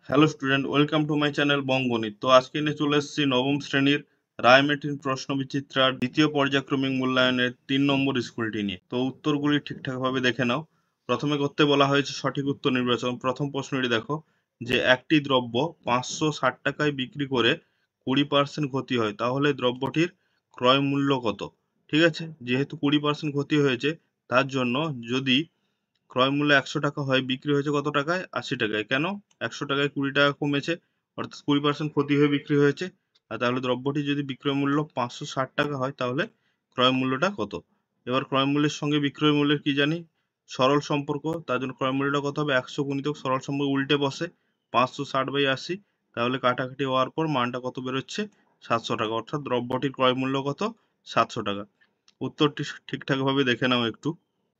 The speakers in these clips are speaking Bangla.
Hello student, welcome to my channel বঙ্গণিত। তো আজকে নিয়ে চলে এসেছি নবম শ্রেণীর রায়মেটিন প্রশ্নবিচিত্রার দ্বিতীয় পর্যায়ক্রমিক মূল্যায়নের 3 নম্বর স্কুলটি নিয়ে। তো উত্তরগুলি ঠিকঠাকভাবে দেখে নাও। প্রথমে করতে বলা হয়েছে সঠিক উত্তর নির্বাচন। প্রথম প্রশ্নটি দেখো যে একটি দ্রব্য 560 টাকায় বিক্রি করে 20% ক্ষতি হয়, তাহলে দ্রব্যটির ক্রয় মূল্য কত? ঠিক আছে, যেহেতু 20% ক্ষতি হয়েছে তার জন্য যদি ক্রয় মূল্য 100 টাকা হয়, বিক্রি হয়েছে কত টাকায়? 80 টাকায়। কেন? 100 টাকায় 20 টাকা কমেছে, অর্থাৎ 20% ক্ষতি হয়ে বিক্রি হয়েছে। আর তাহলে দ্রব্যটি যদি বিক্রয় মূল্য 560 টাকা হয়, তাহলে ক্রয় মূল্যটা কত? এবার ক্রয় মূল্যের সঙ্গে বিক্রয় মূল্যের কি জানি? সরল সম্পর্ক। তার জন্য ক্রয় মূল্যটা কত হবে? 100 গুণিতক সরল সম্পর্ক উল্টে বসে 560/80। তাহলে কাটাকাটি হওয়ার পর মানটা কত বেরোচ্ছে? 700 টাকা। অর্থাৎ দ্রব্যটির ক্রয় মূল্য কত? 700 টাকা। উত্তরটি ঠিকঠাকভাবে দেখে নাও একটু।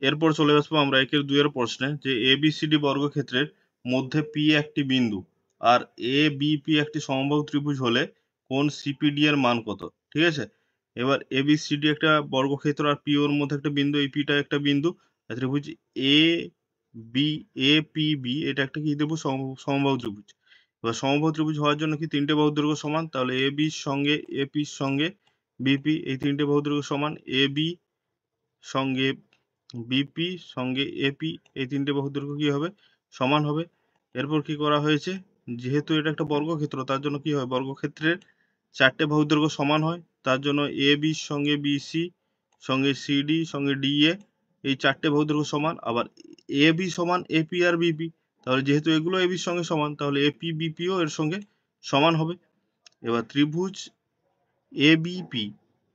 এরপর চলে আসবো আমরা একের দুইয়ের প্রশ্নে, যে এবিসিডি বর্গক্ষেত্রের মধ্যে পি একটি বিন্দু আর এ বিপি একটি সমবাহু ত্রিভুজ হলে কোন সিপিডি এর মান কত? ঠিক আছে, এবার এবিসিডি একটা বর্গক্ষেত্র আর পি ওর মধ্যে একটা বিন্দু, এই পিটা একটা বিন্দু। আর ত্রিভুজ A B A P B এটা একটা কি ত্রিভুজ? সমবাহু ত্রিভুজ। এবার সমবাহু ত্রিভুজ হওয়ার জন্য কি তিনটে বাহুর দৈর্ঘ্য সমান? তাহলে এ বির সঙ্গে এপির সঙ্গে বিপি এই তিনটে বাহুর দৈর্ঘ্য সমান। এ বি সঙ্গে বিপি সঙ্গে এপি এই তিনটে বাহুর দৈর্ঘ্য কি হবে? সমান হবে। এরপর কি করা হয়েছে? যেহেতু এটা একটা বর্গক্ষেত্র তার জন্য কি হয়? বর্গক্ষেত্রের চারটে বাহুর দৈর্ঘ্য সমান হয়। তার জন্য এ বি সঙ্গে বিসি সঙ্গে সিডি সঙ্গে ডিএ এই চারটে বাহুর দৈর্ঘ্য সমান। আবার এ বি সমান এপি আর বিপি, তাহলে যেহেতু এগুলো এবির সঙ্গে সমান, তাহলে এপি বিপিও এর সঙ্গে সমান হবে। এবার ত্রিভুজ এবিপি,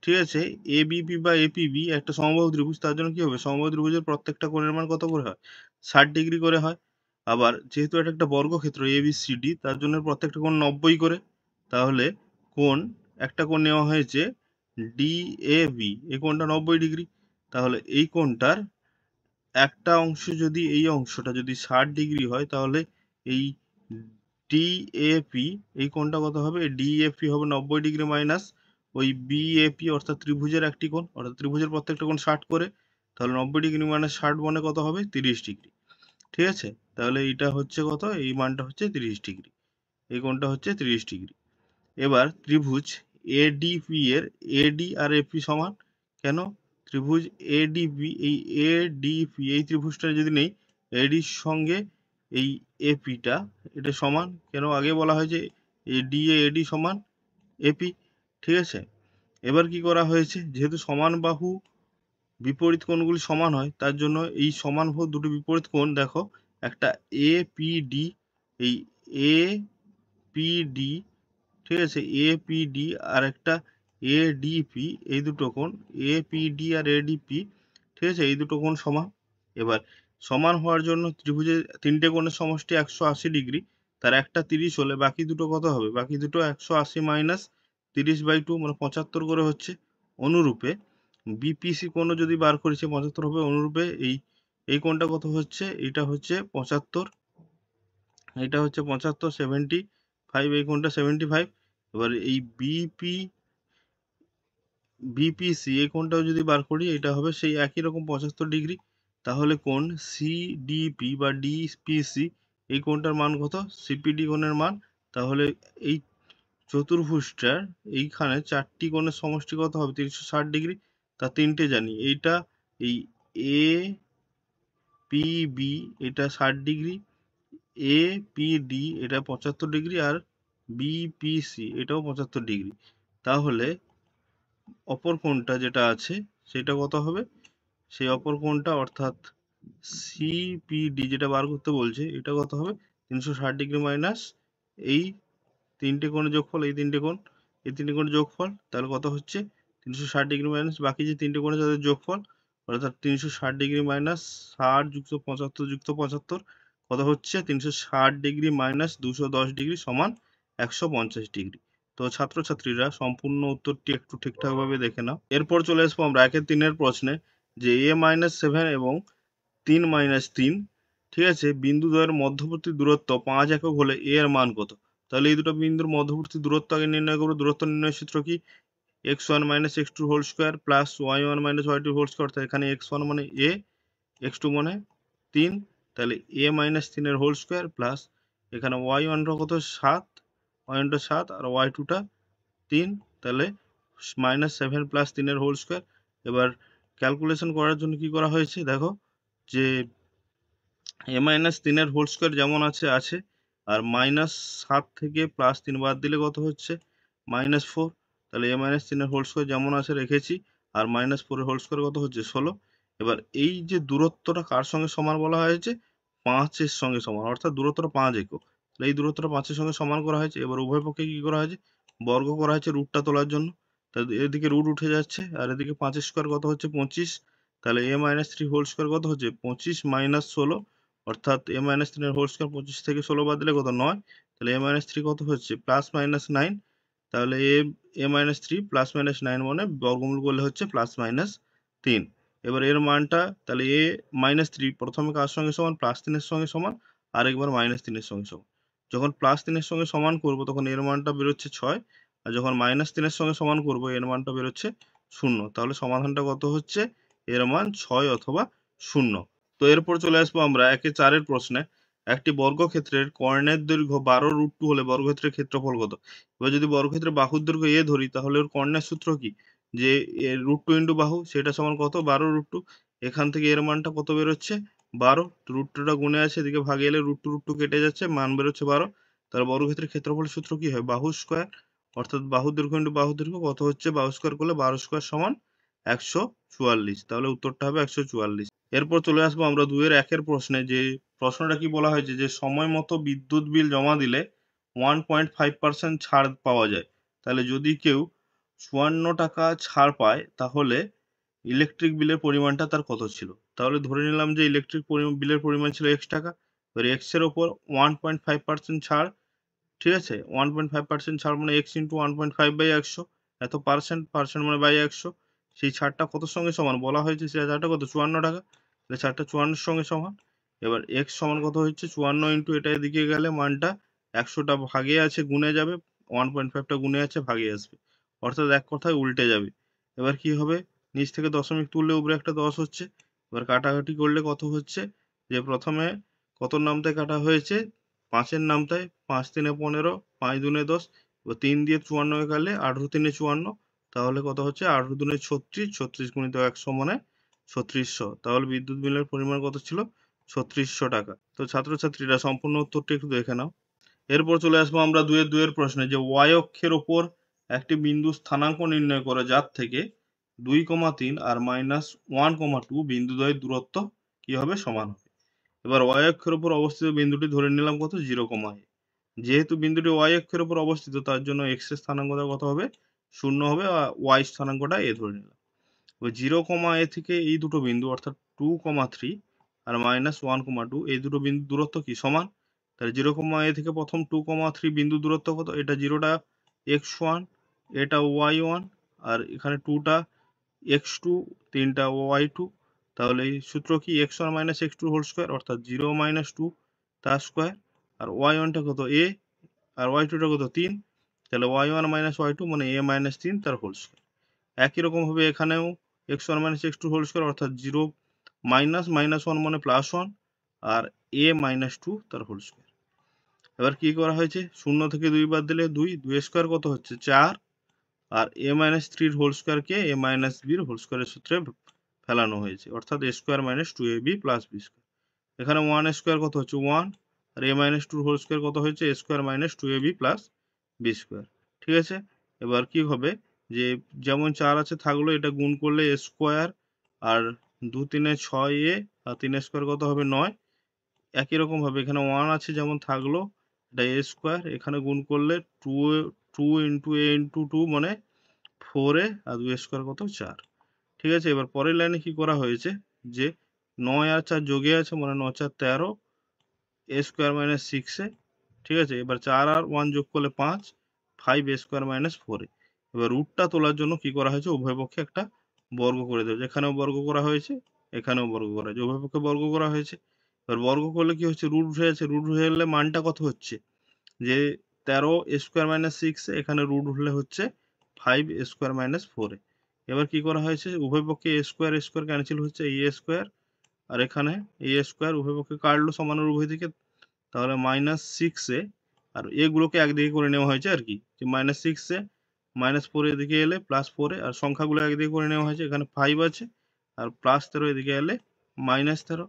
ঠিক আছে, এবিপি বা এপিবি একটা সমবাহু ত্রিভুজ। তার জন্য কি হবে? সমবাহু ত্রিভুজের প্রত্যেকটা কোণের মান কত করে হয়? 60 ডিগ্রি করে হয়। আবার যেহেতু এটা একটা বর্গক্ষেত্র এবিসিডি, তার জন্য প্রত্যেকটা কোণ 90 করে। তাহলে কোণ একটা কোণ নেওয়া হয়েছে ডিএবি, এই কোণটা 90 ডিগ্রি। তাহলে এই কোণটার একটা অংশ যদি, এই অংশটা যদি 60 ডিগ্রি হয়, তাহলে এই ডিএপি এই কোণটা কত হবে? ডিএপি হবে 90 ডিগ্রি মাইনাস ওই বিএপি, অর্থাৎ ত্রিভুজের একটি কোণ, অর্থাৎ ত্রিভুজের প্রত্যেকটা কোণ 60 করে। তাহলে 90 ডিগ্রি মাইনাস 60 মানে কত হবে? 30 ডিগ্রি। ঠিক আছে, তাহলে এইটা হচ্ছে কত? এই মানটা হচ্ছে 30 ডিগ্রি, এই কোণটা হচ্ছে 30 ডিগ্রি। এবার ত্রিভুজ এডিপি এর এডি আর এপি সমান। কেন? ত্রিভুজ এডিপি এই এডিপি এই ত্রিভুজটা যদি নেই, এডির সঙ্গে এই এপিটা এটা সমান। কেন? আগে বলা হয়েছে এডি এডি সমান এপি। ঠিক আছে, এবার কি করা হয়েছে? যেহেতু সমান বাহু বিপরীত কোণগুলি সমান হয়, তার জন্য এই সমান বাহু দুটো বিপরীত কোণ দেখো, একটা এপিডি, এই এপিডি, ঠিক আছে, এপিডি আর একটা এডিপি, এই দুটো কোণ এপিডি আর এডিপি, ঠিক আছে, এই দুটো কোণ সমান। এবার সমান হওয়ার জন্য ত্রিভুজের তিনটে কোণের সমষ্টি 180 ডিগ্রি, তার একটা 30 হলে বাকি দুটো কত হবে? বাকি দুটো 180 মাইনাস 30/2 মানে 75 করে হচ্ছে। অনুরূপে বিপিসি কোণও যদি বার করেছে 75 হবে। অনুরূপে এই এই কোণটা কত হচ্ছে? এটা হচ্ছে 75, এটা হচ্ছে 75 75, এই কোণটা 75। এবার এই বিপিসি এই কোণটাও যদি বার করি, এটা হবে সেই একই রকম 75 ডিগ্রি। তাহলে কোণ সিডিপি বা ডিপিসি এই কোণটার মান কত? সিপিডি কোণের মান। তাহলে এই চতুর্ভুজটার এইখানে চারটি কোণের সমষ্টি কত হবে? 360 ডিগ্রি। তা তিনটে জানি, এইটা এই এ পিবি এটা 60 ডিগ্রি, এপিডি এটা 75 ডিগ্রি, আর বিপিসি এটাও 75 ডিগ্রি। তাহলে অপর কোণটা যেটা আছে সেটা কত হবে? সেই অপর কোণটা অর্থাৎ সিপিডি যেটা বার করতে বলছে, এটা কত হবে? 360 ডিগ্রি মাইনাস এই তিনটে কোণের যোগফল, এই তিনটে কোণ, এই তিনটে কোণের যোগফল। তাহলে কত হচ্ছে? 360 ডিগ্রি মাইনাস বাকি যে তিনটে কোণে তাদের যোগফল, অর্থাৎ 360 ডিগ্রি মাইনাস 60 যুক্ত 75 যুক্ত 75 কত হচ্ছে? 360 ডিগ্রি মাইনাস 210 ডিগ্রি সমান 150 ডিগ্রি। তো ছাত্রছাত্রীরা সম্পূর্ণ উত্তরটি একটু ঠিকঠাকভাবে দেখে নাও। এরপর চলে আসবো আমরা একের 3-এর প্রশ্নে, যে a-7 এবং 3-3, ঠিক আছে, বিন্দুদ্বয়ের মধ্যবর্তী দূরত্ব 5 একক হলে a এর মান কত? তাহলে এই দুটো বিন্দুর মধ্যবর্তী দূরত্ব আগে নির্ণয় করবো। দূরত্ব নির্ণয়ের সূত্র কি? x1 minus x2 whole square plus y1 minus y2 whole square. অর্থাৎ এখানে x1 মানে a, x2 মানে 3, তাহলে a মাইনাস 3 এর হোল স্কোয়ার প্লাস এখানে y1টা কত 7, y1টা 7 আর y2টা 3, তাহলে -7 প্লাস 3 এর হোল স্কোয়ার। এবার ক্যালকুলেশন করার জন্য কি করা হয়েছে দেখো, যে a-3 এর হোল স্কোয়ার যেমন আছে আছে, আর -7 থেকে +3 বাদ দিলে কত হচ্ছে -4, তাহলে a-3 এর হোল স্কোয়ার যেমন আছে রেখেছি, আর -4 এর হোল স্কোয়ার কত হচ্ছে 16। এবার এই যে দূরত্বটা কার সঙ্গে সমান বলা হয়েছে, 5 এর সঙ্গে সমান, অর্থাৎ দূরত্বটা 5 একক। তাহলে এই দূরত্বটা 5 এর সঙ্গে সমান করা হয়েছে। এবার উভয় পক্ষে কি করা হয়েছে, বর্গ করা হয়েছে রুটটা তোলার জন্য। তাহলে এদিকে রুট উঠে যাচ্ছে, আর এদিকে 5 এর স্কোয়ার কত হচ্ছে 25, তাহলে a-3 হোল স্কোয়ার কত হচ্ছে 25 - 16, অর্থাৎ a-3 এর হোল স্কোয়ার 25 থেকে 16 বাদ দিলে কত 9, তাহলে a-3 কত হচ্ছে +-9, তাহলে a-3 +-9 মানে বর্গমূল করলে হচ্ছে +-3। এবার এর মানটা তাহলে a-3 প্রথমে কার সঙ্গে সমান, +3 এর সঙ্গে সমান, আরেকবার -3 এর সঙ্গে সমান। যখন +3 এর সঙ্গে সমান করব তখন এর মানটা বেরোচ্ছে 6, আর যখন -3 এর সঙ্গে সমান করব এর মানটা বেরোচ্ছে 0। তাহলে সমাধানটা কত হচ্ছে, এর মান 6 অথবা 0। তো এরপর চলে আসবো আমরা 1-4 এর প্রশ্নে। একটি বর্গক্ষেত্রের কর্ণের দৈর্ঘ্য 12√2 হলে বর্গক্ষেত্রের ক্ষেত্রফল কত? এবার যদি বর্গক্ষেত্রের বাহুর দৈর্ঘ্য a ধরি তাহলে ওর কর্ণের সূত্র কি, যে √2 ইন্টু বাহু সেটা সমান কত 12√2। এখান থেকে এর মানটা কত বেরোচ্ছে 12, √2টা গুণে আছে, এদিকে ভাগে এলে √2 কেটে যাচ্ছে, মান বেরোচ্ছে 12। তাহলে বর্গক্ষেত্রের ক্ষেত্রফলের সূত্র কি হয়, বাহু স্কোয়ার, অর্থাৎ বাহুর দৈর্ঘ্য ইন্টু বাহুর দৈর্ঘ্য কত হচ্ছে, বাহু স্কোয়ার করলে 12 স্কোয়ার সমান 144। তাহলে উত্তরটা হবে 144। এরপর চলে আসবো আমরা 2-1 প্রশ্নে। যে প্রশ্নটা কি বলা হয়েছে, যে সময় মতো বিদ্যুৎ বিল জমা দিলে 1.5% ছাড় পাওয়া যায়। তাহলে যদি কেউ 54 টাকা ছাড় পায় তাহলে ইলেকট্রিক বিলের পরিমাণটা তার কত ছিল। তাহলে ধরে নিলাম যে ইলেকট্রিক বিলের পরিমাণ ছিল x টাকা, এবার x এর ওপর 1.5% ছাড়, ঠিক আছে, 1.5% ছাড় মানে x ইন্টু 1.5/100, এত পার্সেন্ট, পার্সেন্ট মানে বাই 100। সেই ছাড়টা কত সঙ্গে সমান বলা হয়েছে, সেই ছাড়টা কত 54 টাকা, তাহলে ছাড়টা 54 সঙ্গে সমান। এবার x সমান কত হচ্ছে 54 ইন্টু এটা এদিকে গেলে মানটা 100টা ভাগে আছে গুণে যাবে, 1.5টা গুণে আছে ভাগে আসবে, অর্থাৎ এক কথায় উল্টে যাবে। এবার কি হবে, নিচ থেকে দশমিক তুললে উপরে একটা 10 হচ্ছে। এবার কাটাকাটি করলে কত হচ্ছে, যে প্রথমে কত নামতায় কাটা হয়েছে, 5-এর নামতায়, 5-3 15, 5-2 10, এবার 3 দিয়ে 54 কাটলে 18-3 54, তাহলে কত হচ্ছে 18-2 36, 36 গুণিত 100 মানে 3600। তাহলে বিদ্যুৎ বিলের পরিমাণ কত ছিল 3600 টাকা। তো ছাত্রছাত্রীরা সম্পূর্ণ উত্তরটি একটু দেখে নাও। এরপর চলে আসবো আমরা 2-এর প্রশ্নে, যে y অক্ষের ওপর একটি বিন্দু স্থানাঙ্ক নির্ণয় করে যার থেকে 2,3 আর -1,2 বিন্দুদ্বয়ের দূরত্ব কি হবে, সমান হবে। এবার y অক্ষের উপর অবস্থিত বিন্দুটি ধরে নিলাম কত 0, যেহেতু বিন্দুটি y অক্ষের উপর অবস্থিত তার জন্য x এর স্থানাঙ্কটা কত হবে 0 হবে, আর y স্থানাঙ্কটা a ধরে নিলাম। এবার 0, a থেকে এই দুটো বিন্দু অর্থাৎ 2,3 আর -1,2 এই দুটো বিন্দু দূরত্ব কি সমান। তাহলে 0, a থেকে প্রথম 2,3 বিন্দু দূরত্ব কত, এটা 0টা x1, এটা y1, আর এখানে 2টা x2, 3টা y2। তাহলে এই সূত্র কি x1 - x2 হোল স্কোয়ার, অর্থাৎ 0 - 2 তার স্কোয়ার, আর y1টা কত a, আর y2টা কত 3, তাহলে y1 - y2 মানে a - 3 তার হোল স্কোয়ার। একই রকম ভাবে এখানেও x1 - x2 হোল স্কোয়ার, অর্থাৎ 0 -1 মানে +1, আর a - 2 তার হোল স্কোয়ার। এবার কি করা হয়েছে, 0 থেকে 2 বাদ দিলে 2, 2 স্কোয়ার কত হচ্ছে 4, আর a - 3 হোল স্কোয়ারকে a - b হোল স্কোয়ারের সূত্রে ফেলানো হয়েছে, অর্থাৎ a square - 2ab + b square. এখানে 1 স্কোয়ার কত হচ্ছে 1, আর a - 2 হোল স্কোয়ার কত হয়েছে a square - 2ab + b square. ঠিক আছে, এবার কি হবে, যে যেমন 4 আছে থাকলো, এটা গুণ করলে a স্কোয়ার, আর 2 3 6a, আর 3 স্কোয়ার কত হবে 9। একই রকম ভাবে এখানে 1 আছে যেমন থাকলো, এটা a স্কোয়ার, এখানে গুণ করলে 2 ইন্টু a ইন্টু 2 মানে 4a, আর 2 স্কোয়ার কত 4। ঠিক আছে, এবার পরের লাইনে কি করা হয়েছে, যে 9 আর 4 যোগে আছে মানে 9 4 13, a স্কোয়ার - 6a। ঠিক আছে, এবার 4 আর 1 যোগ করলে 5a স্কোয়ার - 4a। এবার রুটটা তোলার জন্য কি করা হয়েছে, উভয় পক্ষে একটা বর্গ করে দেওয়া, এখানেও বর্গ করা হয়েছে, এখানেও বর্গ করা হয়েছে, উভয় পক্ষে বর্গ করা হয়েছে। এবার বর্গ করলে কি হচ্ছে, রুট উঠে যাচ্ছে, রুট উঠে গেলে মানটা কত হচ্ছে, যে 13 a স্কোয়ার - 6, এখানে রুট উঠলে হচ্ছে 5a স্কোয়ার - 4a। এবার কি করা হয়েছে, উভয় পক্ষে a স্কোয়ার ক্যান্সেল হচ্ছে, a স্কোয়ার, আর এখানে a স্কোয়ার উভয় পক্ষে কাটলো সমানের উভয় দিকে, তাহলে -6a, আর এগুলোকে একদিকে করে নেওয়া হয়েছে আর কি, যে -6a -4 এদিকে এলে +4a, আর সংখ্যাগুলো একদিকে করে নেওয়া হয়েছে, এখানে 5 আছে আর +13 এদিকে এলে -13,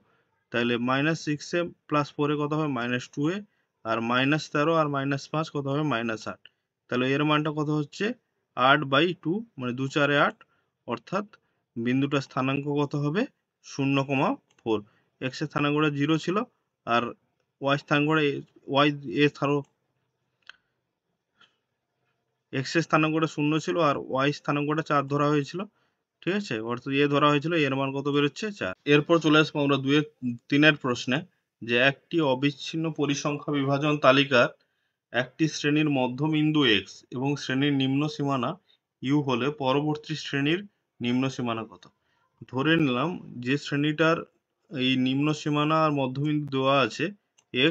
তাহলে -6a +4a কত হবে -2a, আর -13 আর -5 কত হবে -8। তাহলে এর মানটা কত হচ্ছে 8/2, মানে 2 4 8, অর্থাৎ বিন্দুটার স্থানাঙ্ক কত হবে 0,4। এক্স এর স্থানাঙ্কটা 0 ছিল, আর ওয়াই স্থানাঙ্কটা এক্স এর স্থানাঙ্কটা 0 ছিল, আর ওয়াই স্থানাঙ্কটা 4 ধরা হয়েছিল। ঠিক আছে, অর্থাৎ ধরা হয়েছিল, এর মান কত বেরোচ্ছে 4। এরপর চলে আসবো আমরা 3-এর প্রশ্নে, যে একটি অবিচ্ছিন্ন পরিসংখ্যা বিভাজন তালিকার একটি শ্রেণীর মধ্যবিন্দু x এবং শ্রেণীর নিম্ন সীমানা u হলে পরবর্তী শ্রেণীর নিম্ন সীমানা কত। ধরে নিলাম যে শ্রেণীটার এই নিম্ন সীমানা আর মধ্যবিন্দু দেওয়া আছে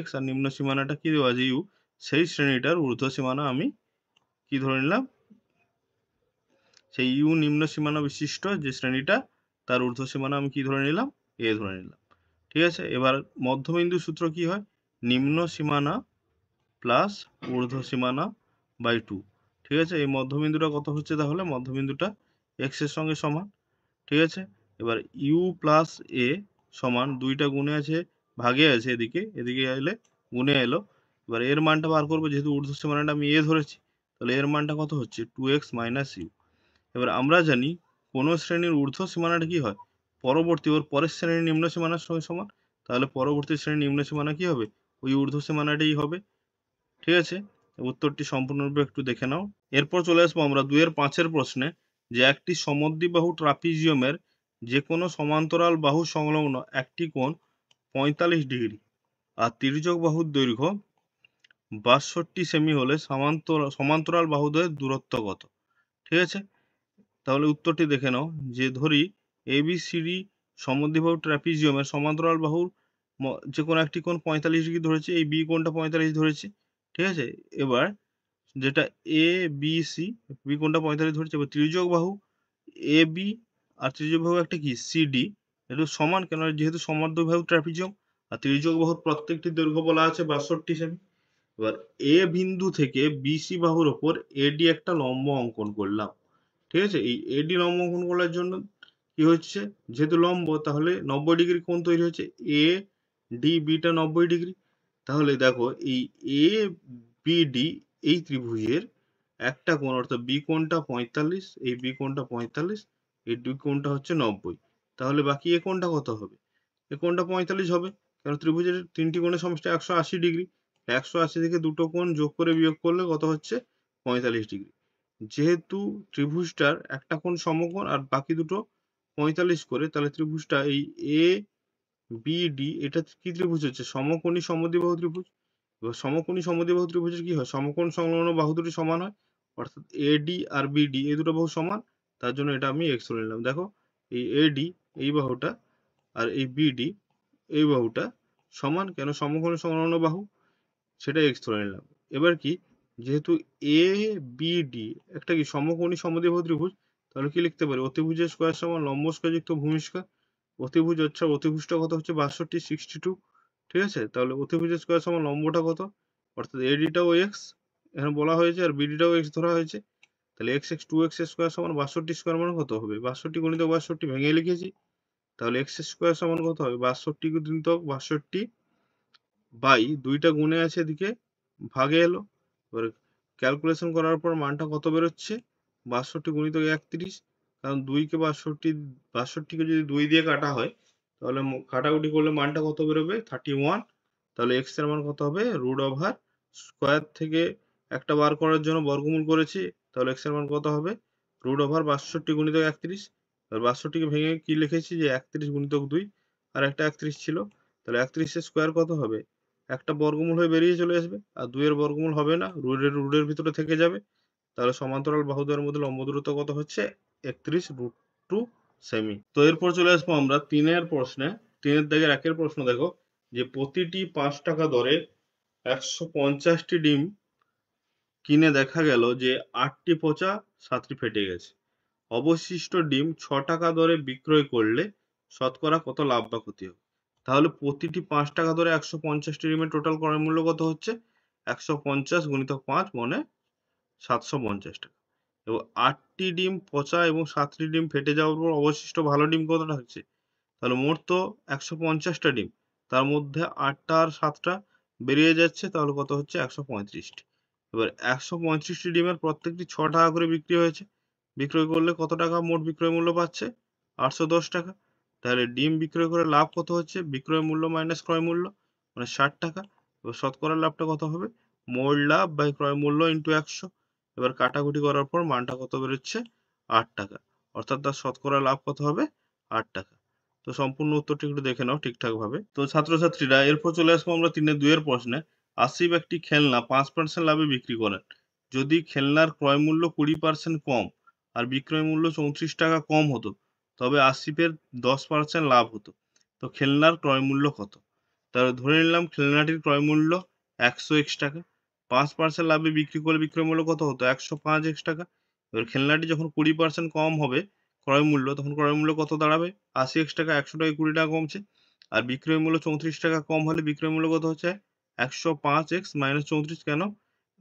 x, আর নিম্ন সীমানাটা কি দেওয়া আছে u, সেই শ্রেণীটার ঊর্ধ্ব সীমানা আমি কি ধরে নিলাম, সেই ইউ নিম্ন সীমানা বিশিষ্ট যে শ্রেণীটা তার ঊর্ধ্ব সীমানা আমি কি ধরে নিলাম, এ ধরে নিলাম। ঠিক আছে, এবার মধ্যবিন্দু সূত্র কি হয়, নিম্ন সীমানা প্লাস ঊর্ধ্ব সীমানা বাই 2। ঠিক আছে, এই মধ্যবিন্দুটা কত হচ্ছে, তাহলে মধ্যবিন্দুটা এক্স এর সঙ্গে সমান। ঠিক আছে, এবার ইউ প্লাস এ সমান, দুইটা গুণে আছে ভাগে আছে, এদিকে এদিকে এলে গুণে এলো। এবার এর মানটা বার করবো, যেহেতু ঊর্ধ্ব সীমানাটা আমি এ ধরেছি, তাহলে এর মানটা কত হচ্ছে 2x - ইউ। এবার আমরা জানি কোন শ্রেণীর ঊর্ধ্ব সীমানাটা কি হয়, পরবর্তী ওর পরের শ্রেণীর নিম্ন সীমানার সঙ্গে সমান, তাহলে পরবর্তী শ্রেণীর নিম্ন সীমানা কি হবে, ওই ঊর্ধ্ব সীমানাটাই হবে। ঠিক আছে, উত্তরটি সম্পূর্ণরূপে একটু দেখে নাও। এরপর চলে আসবো আমরা 2-5-এর প্রশ্নে, যে একটি সমদ্বিবাহু ট্রাপিজিয়ামের যে কোনো সমান্তরাল বাহু সংলগ্ন একটি কোণ 45 ডিগ্রি আর তির্যক বাহুর দৈর্ঘ্য 62 সেমি হলে সমান্তরাল বাহুদ্বয়ের দূরত্ব কত। ঠিক আছে, তাহলে উত্তরটি দেখে নাও, যে ধরি ABCD সমদ্বিবাহু ট্রাপিজিয়ামের সমান্তরাল বাহুর যে কোনো একটি কোণ 45 ডিগ্রি ধরেছে, এই বি কোণটা 45 ধরেছে। ঠিক আছে, এবার যেটা ABC, বি কোণটা 45 ধরেছে, এবার ত্রিজোক বাহু AB আর ত্রিজোক বাহু একটা কি CD, এটা সমান কেন, যেহেতু সমদ্বিবাহু ট্রাপিজিয়াম, আর ত্রিজোক বাহুর প্রত্যেকটি দৈর্ঘ্য বলা আছে 62 সেমি। এবার এ বিন্দু থেকে BC বাহুর ওপর AD একটা লম্ব অঙ্কন করলাম। ঠিক আছে, এই এডি লম্ব অঙ্কন করার জন্য কি হচ্ছে, যেহেতু লম্ব, তাহলে 90 ডিগ্রি কোণ তৈরি হচ্ছে, এ ডি বিটা 90 ডিগ্রি। তাহলে দেখো এই এ বি ডি এই ত্রিভুজের একটা কোণ, অর্থাৎ বি কোণটা 45, এই বি কোণটা 45, এই দুই কোণটা হচ্ছে 90। তাহলে বাকি এ কোণটা কত হবে, এ কোণটা 45 হবে, কারণ ত্রিভুজের তিনটি কোণের সমষ্টি 180 ডিগ্রি। 180 থেকে দুটো কোণ যোগ করে বিয়োগ করলে কত হচ্ছে 45 ডিগ্রি। যেহেতু ত্রিভুজটার একটা কোণ সমকোণ আর বাকি দুটো 45 করে, তাহলে ত্রিভুজটা এই এ বি ডি এটা কি ত্রিভুজ হচ্ছে, সমকোণী সমদ্বিবাহু ত্রিভুজ। এবার সমকোণী সমদ্বিবাহু ত্রিভুজের কি হয়, সমকোণ সংলগ্ন বাহু দুটি সমান হয়, অর্থাৎ এডি আর বিডি এই দুটো বাহু সমান, তার জন্য এটা আমি এক্স ধরে নিলাম। দেখো এই এডি এই বাহুটা আর এই বিডি এই বাহুটা সমান কেন, সমকোণী সংলগ্ন বাহু, সেটা এক্স ধরে নিলাম। এবার কি, যেহেতু এ বি ডি একটা কি সমকোণী সমদ্বিবাহু ত্রিভুজ, তাহলে কি লিখতে পারি, অতিভুজের স্কয়ার সমান লম্ব স্কয়ার যুক্ত ভূমি স্কয়ার। অতিভুজ হচ্ছে, অতিভুজটা কত হচ্ছে 62 62। ঠিক আছে, তাহলে অতিভুজের স্কয়ার সমান লম্বটা কত, অর্থাৎ এডিটাও এক্স এখানে বলা হয়েছে, আর বিডিটাও এক্স ধরা হয়েছে, তাহলে এক্স এক্স 2x স্কয়ার সমান 62 স্কয়ার মানে কত হবে, 62 গুণিত 62 ভেঙে লিখেছি, তাহলে এক্স স্কয়ার সমান কত হবে 62 গুণিত 62 বাই দুইটা গুণে আছে এদিকে ভাগে এলো। এবার ক্যালকুলেশন করার পর মানটা কত বেরোচ্ছে 62 গুণিত 31, কারণ 2কে 62কে যদি 2 দিয়ে কাটা হয়, তাহলে কাটাকুটি করলে মানটা কত বেরোবে 31। তাহলে এক্স এর মান কত হবে √ওভার স্কয়ার থেকে একটা বার করার জন্য বর্গমূল করেছি, তাহলে এক্স এর মান কত হবে √ওভার 62 গুণিত 31। আর 62কে ভেঙে কি লিখেছি, যে 31 গুণিত 2, আর একটা 31 ছিল, তাহলে 31 এর স্কয়ার কত হবে, একটা বর্গমূল হয়ে বেরিয়ে চলে আসবে, আর 2 এর বর্গমূল হবে না, রুটের ভিতরে থেকে যাবে। তাহলে সমান্তরাল বাহুদ্বয়ের মধ্যে লম্ব দূরত্ব কত হচ্ছে 31√2 সেমি। তো এরপর চলে আসবো আমরা 3-এর প্রশ্নে। 3-এর দাগের 1-এর প্রশ্ন দেখো, যে প্রতিটি 5 টাকা দরে 150টি ডিম কিনে দেখা গেল যে 8টি পচা 7টি ফেটে গেছে। অবশিষ্ট ডিম 6 টাকা দরে বিক্রয় করলে শতকরা কত লাভ বা ক্ষতি হবে। তাহলে প্রতিটি 5 টাকা ধরে 150টি ডিমের টোটাল ক্রয় মূল্য কত হচ্ছে? 150 গুণিতক 5 মানে 750 টাকা। এবং 8টি ডিম পচা এবং 7টি ডিম ফেটে যাওয়ার পর অবশিষ্ট ভালো ডিম কতটা থাকছে? তাহলে মোট তো 150টা ডিম। তার মধ্যে 8টা আর 7টা বেরিয়ে যাচ্ছে, তাহলে কত হচ্ছে? 135টি। এবার 135টি ডিমের প্রত্যেকটি 6 টাকা করে বিক্রি হয়েছে। বিক্রয় করলে কত টাকা মোট বিক্রয় মূল্য পাচ্ছে? 810 টাকা। তাহলে ডিম বিক্রয় করে লাভ কত হচ্ছে? বিক্রয় মূল্য মাইনাস ক্রয় মূল্য মানে 60 টাকা। এবার শতকরা লাভটা কত হবে? মোট লাভ বাই ক্রয় মূল্য ইনটু 100। এবার কাটাকুটি করার পর মানটা কত বেরোচ্ছে? 8 টাকা। অর্থাৎ তার শতকরা লাভ কত হবে? 8 টাকা। তো সম্পূর্ণ উত্তরটি একটু দেখে নাও ঠিকঠাক ভাবে। তো ছাত্রছাত্রীরা এরপর চলে আসবো আমরা 3-2 এর প্রশ্নে। আসিফ একটি খেলনা 5% লাভে বিক্রি করেন। যদি খেলনার ক্রয় মূল্য 20% কম আর বিক্রয় মূল্য 34 টাকা কম হতো, তবে আসিফের 10% লাভ হতো। তো খেলনার ক্রয় মূল্য কত? তাহলে ধরে নিলাম খেলনাটির ক্রয় মূল্য 100x টাকা। 5% লাভে বিক্রি করলে বিক্রয় মূল্য কত হতো? 105x টাকা। এবার খেলনাটি যখন 20% কম হবে ক্রয় মূল্য, তখন ক্রয় মূল্য কত দাঁড়াবে? 80x টাকা। 100 টাকায় 20 টাকা কমছে। আর বিক্রয় মূল্য 34 টাকা কম হলে বিক্রয় মূল্য কত হচ্ছে? 105x minus 34। কেন?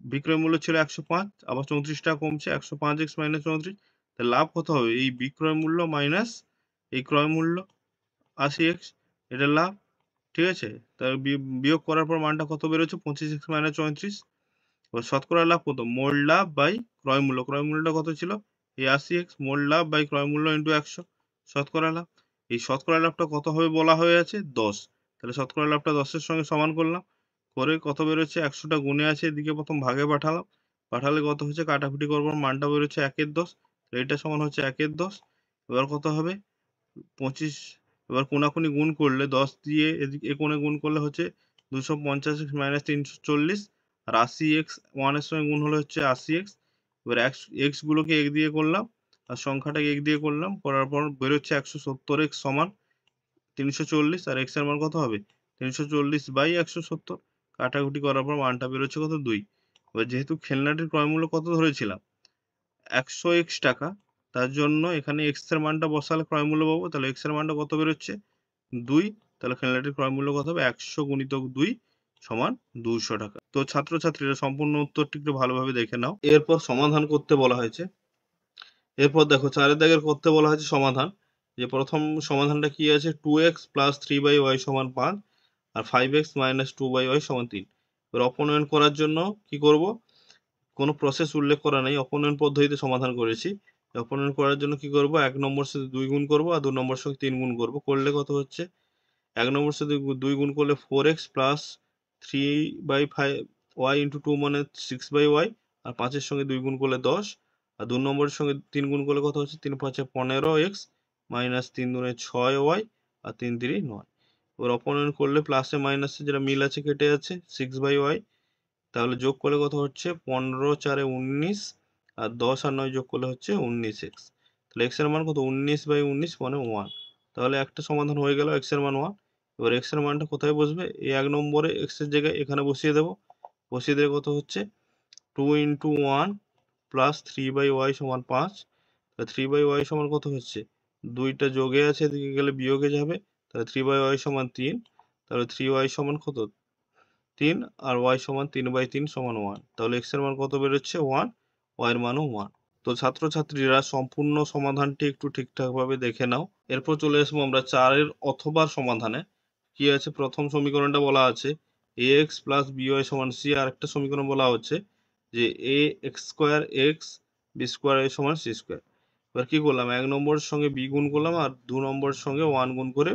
বিক্রয় মূল্য ছিল 105, আবার 34 টাকা কমছে, 105x মাইনাস 34। তাহলে লাভ কত হবে? এই বিক্রয় মূল্য মাইনাস এই ক্রয় মূল্য 80x, এটা লাভ। ঠিক আছে? তাহলে বিয়োগ করার পর মানটা কত বেরোচ্ছে? 25x minus 34। এবার শতকরা লাভ কত? মোট লাভ বাই ক্রয় মূল্য। ক্রয় মূল্যটা কত ছিল? এই 80x। মোট লাভ বাই ক্রয় মূল্য ইনটু 100 শতকরা লাভ। এই শতকরা লাভটা কত হবে বলা হয়ে আছে? 10। তাহলে শতকরা লাভটা 10 এর সঙ্গে সমান করলাম। করে কত বেরোচ্ছে? 100টা গুণে আছে, এদিকে প্রথম ভাগে পাঠালাম। পাঠালে কত হচ্ছে? কাটাকুটি করবার মানটা বেরোচ্ছে 1 এর 10। এইটা সমান হচ্ছে 1 এর 10। এবার কত হবে? 25। এবার কোনাকুনি গুণ করলে 10 দিয়ে এদিকে এ কোণে গুণ করলে হচ্ছে 250x মাইনাস 340। আর 80x 1 এর সঙ্গে গুণ হলে হচ্ছে 80x। এবার x গুলোকে এক দিয়ে করলাম আর সংখ্যাটাকে এক দিয়ে করলাম, করার পর বেরোচ্ছে 170x সমান 340। আর x এর মান কত হবে? 340 বাই 170। কাটাকুটি করার পর মানটা বেরোচ্ছে কত? 2। এবার যেহেতু খেলনাটির ক্রয় মূল্য কত ধরেছিলাম? 100x টাকা, তার জন্য এখানে x এর মানটা বসালে ক্রয় মূল্য পাবো। তাহলে x এর মানটা কত বেরোচ্ছে? 2। তাহলে খেলনাটির ক্রয় মূল্য কত হবে? 100 গুণিতক 2 সমান 200 টাকা। তো ছাত্রছাত্রীরা সম্পূর্ণ উত্তরটি একটু ভালোভাবে দেখে নাও। এরপর সমাধান করতে বলা হয়েছে। এরপর দেখো 4 দাগের করতে বলা হয়েছে সমাধান। যে প্রথম সমাধানটা কি আছে? 2x প্লাস 3/y সমান 5 আর 5x মাইনাস 2/y সমান 3। এবার অপনয়ন করার জন্য কি করব? কোনো প্রসেস উল্লেখ করা নেই, অপনয়ন পদ্ধতিতে সমাধান করেছি। অপনয়ন করার জন্য কি করব? 1 নম্বর সাথে 2 গুণ করব আর 2 নম্বর সঙ্গে 3 গুণ করব। করলে কত হচ্ছে? 1 নম্বর সাথে 2 গুণ করলে 4x প্লাস 3/5y ইন্টু 2 মানে 6/y। আর 5 এর সঙ্গে 2 গুণ করলে 10। আর 2 নম্বরের সঙ্গে 3 গুণ করলে কত হচ্ছে? 3 5 15x মাইনাস 3 দুনে 6y আর 3 3 9। এবার অপনয়ন করলে প্লাসে মাইনাসে যেটা মিল আছে কেটে যাচ্ছে 6/y। তাহলে যোগ করলে কত হচ্ছে? 15 4 19 আর 10 আর 9 যোগ করলে হচ্ছে 19x। তাহলে x এর মান কত? 19/19 মানে 1। তাহলে একটা সমাধান হয়ে গেল, x এর মান 1। এবার x এর মানটা কোথায় বসবে? এই 1 নম্বরে x এর জায়গায় এখানে বসিয়ে দেব। বসিয়ে দিলে কত হচ্ছে? 2 ইন্টু 1 প্লাস 3/y সমান 5। তাহলে 3/y সমান কত হচ্ছে? 2টা যোগে আছে, এদিকে গেলে বিয়োগে যাবে। তাহলে 3/y সমান 3। তাহলে 3y সমান কত? 3 আর y সমান 3/3 সমান 1। তাহলে x এর মান কত বেরোচ্ছে? 1। y এর মানও 1। তো ছাত্রছাত্রীরা সম্পূর্ণ সমাধানটি একটু ঠিকঠাকভাবে দেখে নাও। এরপর চলে আসবো আমরা 4 এর অথবা সমাধানে। কি আছে? প্রথম সমীকরণটা বলা আছে ax প্লাস by সমান c। আর একটা সমীকরণ বলা হচ্ছে যে ax square x b square সমান c স্কোয়ার। এবার কি করলাম? 1 নম্বরের সঙ্গে b গুণ করলাম আর 2 নম্বরের সঙ্গে 1 গুণ করে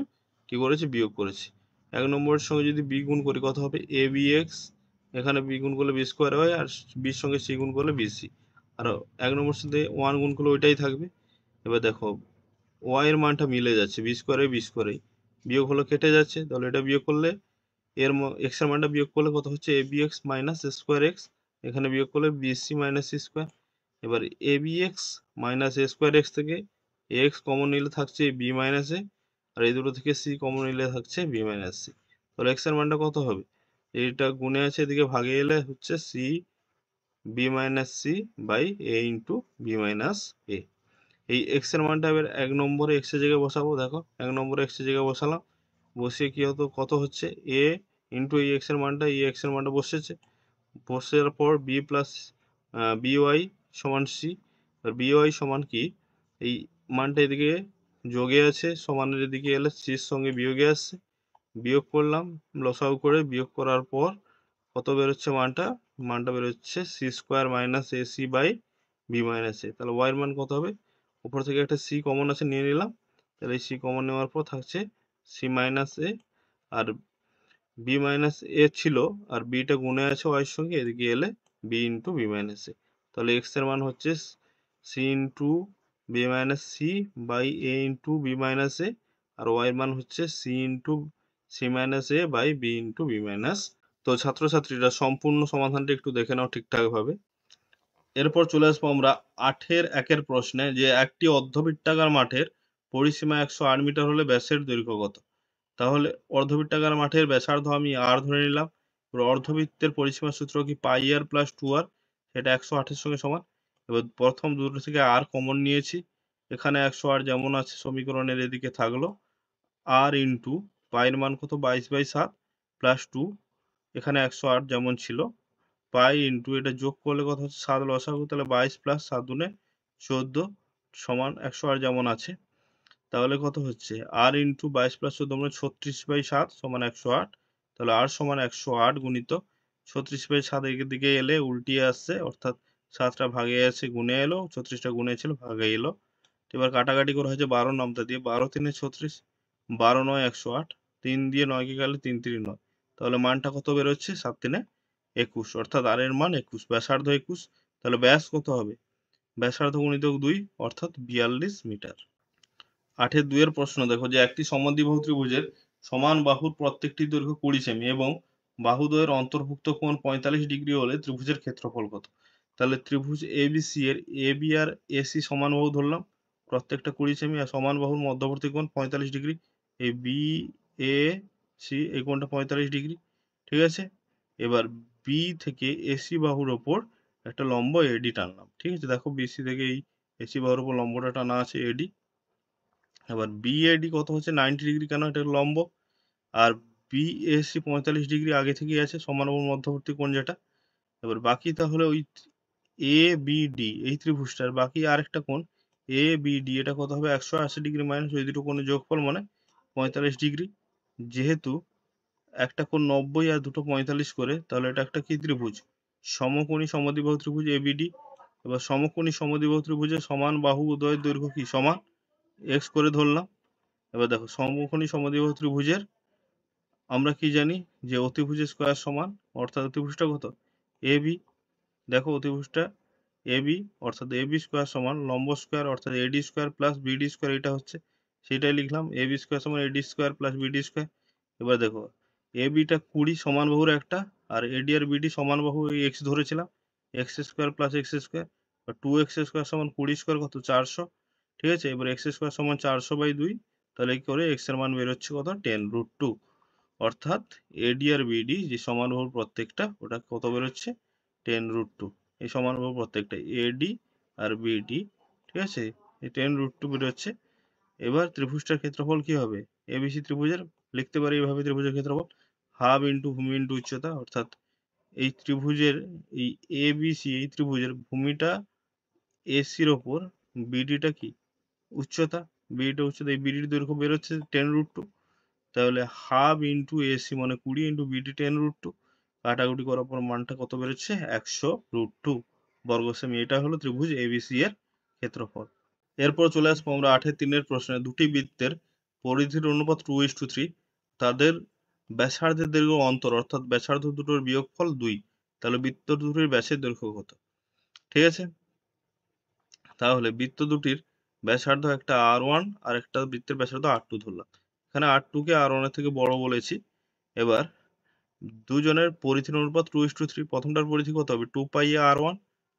কি করেছি? বিয়োগ করেছি। 1 নম্বরের সঙ্গে যদি b গুণ করি কত হবে? abx। এখানে b গুণ করলে b স্কোয়ার হয় আর b এর সঙ্গে c গুণ করলে bc। আর 1 নম্বরের সাথে 1 গুণ করলে ওইটাই থাকবে। এবার দেখো y এর মানটা মিলে যাচ্ছে, b স্কোয়ারে b স্কোয়ারেই বিয়োগ হলো কেটে যাচ্ছে। তাহলে এটা বিয়োগ করলে এর x এর মানটা বিয়োগ করলে কত হচ্ছে? abx minus square x। এখানে বিয়োগ করলে bc মাইনাস c স্কোয়ার। এবার abx minus a square x থেকে x কমন নিলে থাকছে b মাইনাস a। আর এই দুটো থেকে c কমন নিলে থাকছে b মাইনাস c। তাহলে x এর মানটা কত হবে? এইটা গুণে আছে, এদিকে ভাগে এলে হচ্ছে c b minus c by a into b minus a। এই x এর মানটা এবার 1 নম্বরে x এর জায়গায় বসাবো। দেখো 1 নম্বরে x এর জায়গায় বসালাম। বসিয়ে কি হতো, কত হচ্ছে এ ইন্টু এই এক্স এর মানটা, এই এক্স এর মানটা বসেছে, বসার পর বি প্লাস বিওয়াই সমান সি। আর বিওয়াই সমান কি, এই মানটা এদিকে যোগে আছে, সমানের এদিকে এলে সির সঙ্গে বিয়োগে আসছে, বিয়োগ করলাম, লসাগু করে বিয়োগ করার পর কত বেরোচ্ছে মানটা বেরোচ্ছে c square minus a c by b minus এ। তাহলে ওয়াই এর মান কত হবে, উপর থেকে একটা সি কমন আছে নিয়ে নিলাম, তাহলে এই সি কমন নেওয়ার পর থাকছে C minus A, R B minus এ ছিল, আর বিটা গুণে আছে ওয়াই এর সঙ্গে, এদিকে এলে বি ইন্টু বি মাইনাস এ। তাহলে এক্স এর মান হচ্ছে C into B minus C by A into B minus A, আর ওয়াই এর মান হচ্ছে C into C minus A by B into B minus. তো ছাত্রছাত্রীরা সম্পূর্ণ সমাধানটা একটু দেখে নাও ঠিকঠাক ভাবে। এরপর চলে আসবো আমরা 8-এর 1-এর প্রশ্নে, যে একটি অর্ধবৃত্তাকার মাঠের পরিসীমা 108 মিটার হলে ব্যাসের দৈর্ঘ্য কত। তাহলে অর্ধবৃত্তাকার মাঠের ব্যাসার্ধ আমি আর ধরে নিলাম, এবার অর্ধবৃত্তের পরিসীমার সূত্র কি পাই আর প্লাস 2r, সেটা 108-এর সঙ্গে সমান। এবার প্রথম দুটো থেকে আর কমন নিয়েছি, এখানে 108 যেমন আছে সমীকরণের এদিকে থাকলো, আর ইন্টু পাইয়ের মান কত 22/7 প্লাস 2, এখানে 108 যেমন ছিল, পাই ইন্টু এটা যোগ করলে কত হচ্ছে 7 লসাগু, তাহলে 22 প্লাস 7 দুনে 14 সমান 108 যেমন আছে। তাহলে কত হচ্ছে আর ইন্টু 22 প্লাস 14 মানে 36/7 সমান 108। তাহলে আর সমান 108 গুণিত 36/7 এর দিকে এলে উল্টিয়ে আসছে, অর্থাৎ 7টা ভাগে আছে গুণে এলো, 36টা গুণে ছিল ভাগে এলো। এবার কাটাকাটি করা হয়েছে 12 নামতা দিয়ে, 12 3 36, 12 9 108, 3 দিয়ে 9 কে গেলে 3 3 9। তাহলে মানটা কত বেরোচ্ছে 7 3 21, অর্থাৎ আর এর মান 21, ব্যাসার্ধ 21। তাহলে ব্যাস কত হবে, ব্যাসার্ধ গুণিতক 2 অর্থাৎ 42 মিটার। 8-এর 2-এর প্রশ্ন দেখো, যে একটি সমদ্বিবাহু ত্রিভুজের সমান বাহুর প্রত্যেকটি দৈর্ঘ্য 20 সেমি এবং বাহুদ্বয়ের অন্তর্ভুক্ত কোণ 45 ডিগ্রি হলে ত্রিভুজের ক্ষেত্রফল কত। তাহলে ত্রিভুজ এবিসি এর এবি আর এসি সমান বাহু ধরলাম, প্রত্যেকটা 20 সেমি, আর সমান বাহুর মধ্যবর্তী কোণ 45 ডিগ্রি, এই বি এ সি এই কোণটা 45 ডিগ্রি, ঠিক আছে। এবার বি থেকে এসি বাহুর ওপর একটা লম্ব এডি টানলাম, ঠিক আছে। দেখো বিসি থেকে এই এসি বাহুর ওপর লম্বটা টানা আছে এডি। এবার বিএডি কত হচ্ছে 90 ডিগ্রি, কেন এটা লম্ব, আর বিএসি 45 ডিগ্রি আগে থেকেই আছে, সমানবাহু মধ্যবর্তী কোণ যেটা। এবার বাকি তাহলে ওই এ বিডি এই ত্রিভুজটার বাকি আরেকটা কোণ এ বিডি, এটা কত হবে 180 ডিগ্রি মাইনাস ওই দুটো কোণের যোগফল মানে 45 ডিগ্রি। যেহেতু একটা কোণ 90 আর দুটো 45 করে, তাহলে এটা একটা কি ত্রিভুজ, সমকোণী সমদ্বিবাহু ত্রিভুজ এবিডি। এবার সমকোণী সমদ্বিবাহু ত্রিভুজের সমান বাহু উভয়ের দৈর্ঘ্য কি সমান, এক্স করে ধরলাম। এবার দেখো সমকোণী সমদ্বিবাহু ত্রিভুজের আমরা কি জানি, যে অতিভুজের স্কয়ার সমান, অর্থাৎ অতিভুজটা কত এ বি। দেখো অতিভুজটা এ বি, অর্থাৎ এ বি স্কয়ার সমান লম্ব স্কয়ার অর্থাৎ এডি স্কয়ার প্লাস বিডি স্কয়ার, এটা হচ্ছে সেটাই লিখলাম, এ বি স্কয়ার সমান এডি স্কয়ার প্লাস বিডি স্কয়ার। এবার দেখো এ বিটা 20 সমান বাহুর একটা, আর এডি আর বিডি সমান বাহু এই এক্স ধরেছিলাম, x square plus x square, বা 2x স্কয়ার সমান 20 স্কয়ার কত 400, ঠিক আছে। এবার এক্স স্কয়ার সমান 400/2, তাহলে কি করে এক্স এর মান বেরোচ্ছে কত 10√2, অর্থাৎ এডি আর বিডি যে সমানবাহুর প্রত্যেকটা ওটা কত বেরোচ্ছে 10√2, এই সমানবাহু প্রত্যেকটা এডি আর বিডি, ঠিক আছে, এই 10√2 বেরোচ্ছে। এবার ত্রিভুজটার ক্ষেত্রফল কি হবে, এবিসি ত্রিভুজের লিখতে পারি এইভাবে, ত্রিভুজের ক্ষেত্রফল হাফ ইন্টু ভূমি ইন্টু উচ্চতা, অর্থাৎ এই ত্রিভুজের এই এবিসি এই ত্রিভুজের ভূমিটা এসির ওপর, বিডিটা কি উচ্চতা, বিডিটা উচ্চতা, এই বিডির দৈর্ঘ্য বেরোচ্ছে 10√2। তাহলে হাফ ইন্টু এসি মানে 20 ইন্টু বিডি 10√2, কাটাকুটি করার পর মানটা কত বেরোচ্ছে 100√2 বর্গ সেমি। এটা হলো ত্রিভুজ এবিসি এর ক্ষেত্রফল। এরপর চলে আসবো আমরা 8-এর 3-এর প্রশ্নে, দুটি বৃত্তের পরিধির অনুপাত 2:3, তাদের ব্যাসার্ধের দৈর্ঘ্য অন্তর অর্থাৎ ব্যাসার্ধ দুটোর বিয়োগফল 2, তাহলে বৃত্ত দুটির ব্যাসের দৈর্ঘ্য কত, ঠিক আছে। তাহলে বৃত্ত দুটির ব্যাসার্ধ একটা R1 আর একটা বৃত্তের ব্যাসার্ধ R2 ধরলাম, এখানে R2 কে R1 এর থেকে বড় বলেছি। এবার দুজনের পরিধির অনুপাত 2:3, প্রথমটার পরিধি কত হবে 2 পাই R1,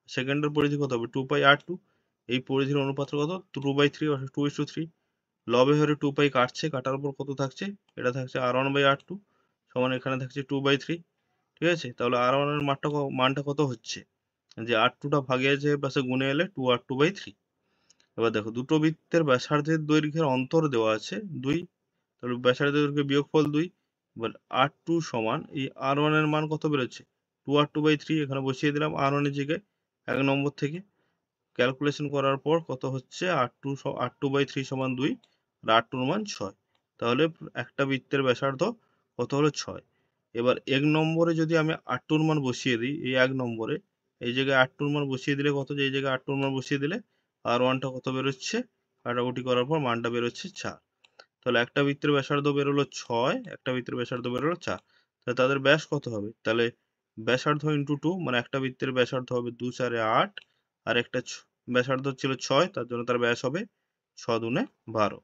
সেকেন্ডের পরিধি কত হবে 2 পাই R2, এই পরিধির অনুপাত কত 2/3 অর্থাৎ 2:3। লবে হরে 2 পাই কাটছে, কাটার পর কত থাকছে, এটা থাকছে R1/R2 সমান এখানে থাকছে 2/3, ঠিক আছে। তাহলে R1 এর মানটা কত হচ্ছে, যে R2টা ভাগে আছে পাশে গুণে এলে 2R2/3। এবার দেখো দুটো বৃত্তের ব্যাসার্ধের দৈর্ঘ্যের অন্তর দেওয়া আছে 2, তাহলে ব্যাসার্ধের দৈর্ঘ্যের বিয়োগফল 2। এবার R2 সমান এই R1 এর মান কত বেরোচ্ছে, 2R2/3, এখানে বসিয়ে দিলাম R1 এর জায়গায় 1 নম্বর থেকে। ক্যালকুলেশন করার পর কত হচ্ছে, R2/3 সমান 2, আর R2 এর মান 6। তাহলে একটা বৃত্তের ব্যাসার্ধ কত হলো, 6। এবার 1 নম্বরে যদি আমি R2 এর মান বসিয়ে দিই, এই 1 নম্বরে এই জায়গায় R2 এর মান বসিয়ে দিলে কত, যে এই জায়গায় R2 এর মান বসিয়ে দিলে R1 টা কত বেরোচ্ছে, কাটাকুটি করার পর মানটা বেরোচ্ছে 4। তাহলে একটা বৃত্তের ব্যাসার্ধ বেরোলো 6, একটা বৃত্তের ব্যাসার্ধ বেরোলো 4। তাহলে তাদের ব্যাস কত হবে, তাহলে ব্যাসার্ধ ইন্টু 2, মানে একটা বৃত্তের ব্যাসার্ধ হবে 2 4 8, আর একটা ব্যাসার্ধ ছিল 6, তার জন্য তার ব্যাস হবে 6 দুনে 12।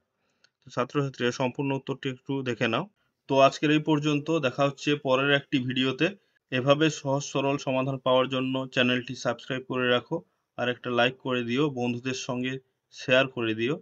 তো ছাত্রছাত্রীরা সম্পূর্ণ উত্তরটি একটু দেখে নাও। তো আজকের এই পর্যন্ত, দেখা হচ্ছে পরের একটি ভিডিওতে। এভাবে সহজ সরল সমাধান পাওয়ার জন্য চ্যানেলটি সাবস্ক্রাইব করে রাখো, আর একটা লাইক করে দিও, বন্ধুদের সঙ্গে শেয়ার করে দিও।